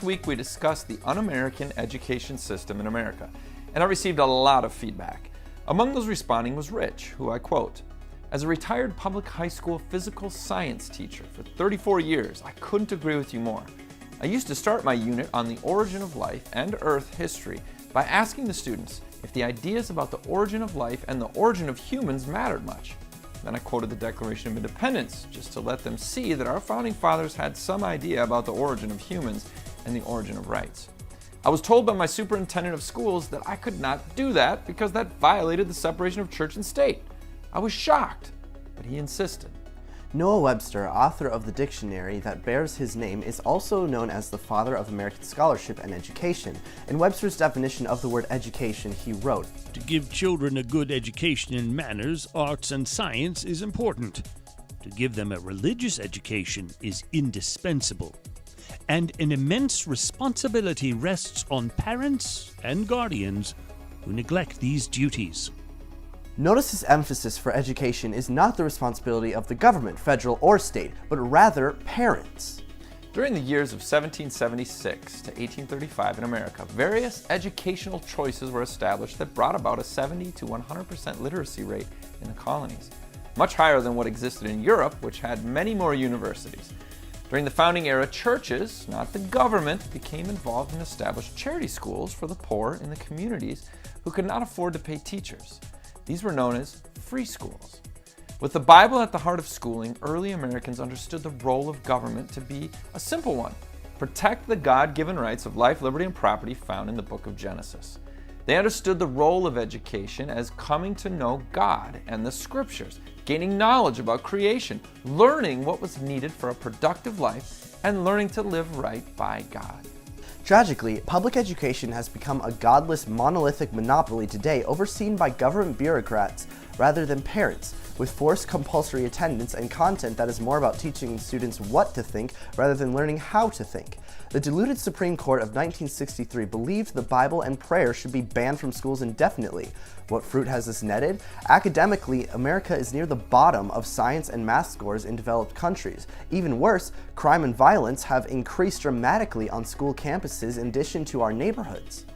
Last week we discussed the un-American education system in America, and I received a lot of feedback. Among those responding was Rich, who I quote, "As a retired public high school physical science teacher for 34 years, I couldn't agree with you more. I used to start my unit on the origin of life and Earth history by asking the students if the ideas about the origin of life and the origin of humans mattered much. Then I quoted the Declaration of Independence just to let them see that our founding fathers had some idea about the origin of humans and the origin of rights. I was told by my superintendent of schools that I could not do that because that violated the separation of church and state. I was shocked, but he insisted." Noah Webster, author of the dictionary that bears his name, is also known as the father of American scholarship and education. In Webster's definition of the word education, he wrote, "To give children a good education in manners, arts, and science is important. To give them a religious education is indispensable. And an immense responsibility rests on parents and guardians who neglect these duties." Notice his emphasis for education is not the responsibility of the government, federal or state, but rather parents. During the years of 1776 to 1835 in America, various educational choices were established that brought about a 70 to 100% literacy rate in the colonies, much higher than what existed in Europe, which had many more universities. During the founding era, churches, not the government, became involved and established charity schools for the poor in the communities who could not afford to pay teachers. These were known as free schools. With the Bible at the heart of schooling, early Americans understood the role of government to be a simple one: protect the God-given rights of life, liberty, and property found in the book of Genesis. They understood the role of education as coming to know God and the scriptures, gaining knowledge about creation, learning what was needed for a productive life, and learning to live right by God. Tragically, public education has become a godless, monolithic monopoly today overseen by government bureaucrats rather than parents, with forced compulsory attendance and content that is more about teaching students what to think rather than learning how to think. The diluted Supreme Court of 1963 believed the Bible and prayer should be banned from schools indefinitely. What fruit has this netted? Academically, America is near the bottom of science and math scores in developed countries. Even worse, crime and violence have increased dramatically on school campuses in addition to our neighborhoods.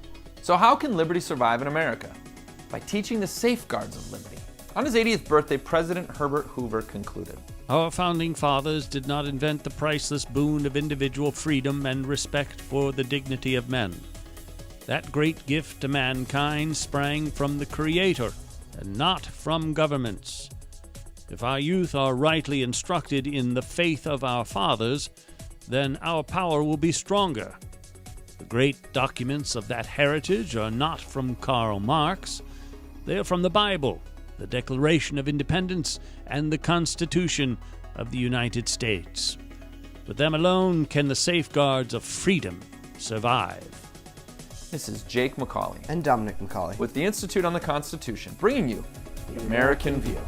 So how can liberty survive in America? By teaching the safeguards of liberty. On his 80th birthday, President Herbert Hoover concluded, "Our founding fathers did not invent the priceless boon of individual freedom and respect for the dignity of men. That great gift to mankind sprang from the Creator and not from governments. If our youth are rightly instructed in the faith of our fathers, then our power will be stronger. The great documents of that heritage are not from Karl Marx. They are from the Bible, the Declaration of Independence, and the Constitution of the United States. With them alone can the safeguards of freedom survive." This is Jake MacAulay And Dominic MacAulay. with the Institute on the Constitution, bringing you the American View.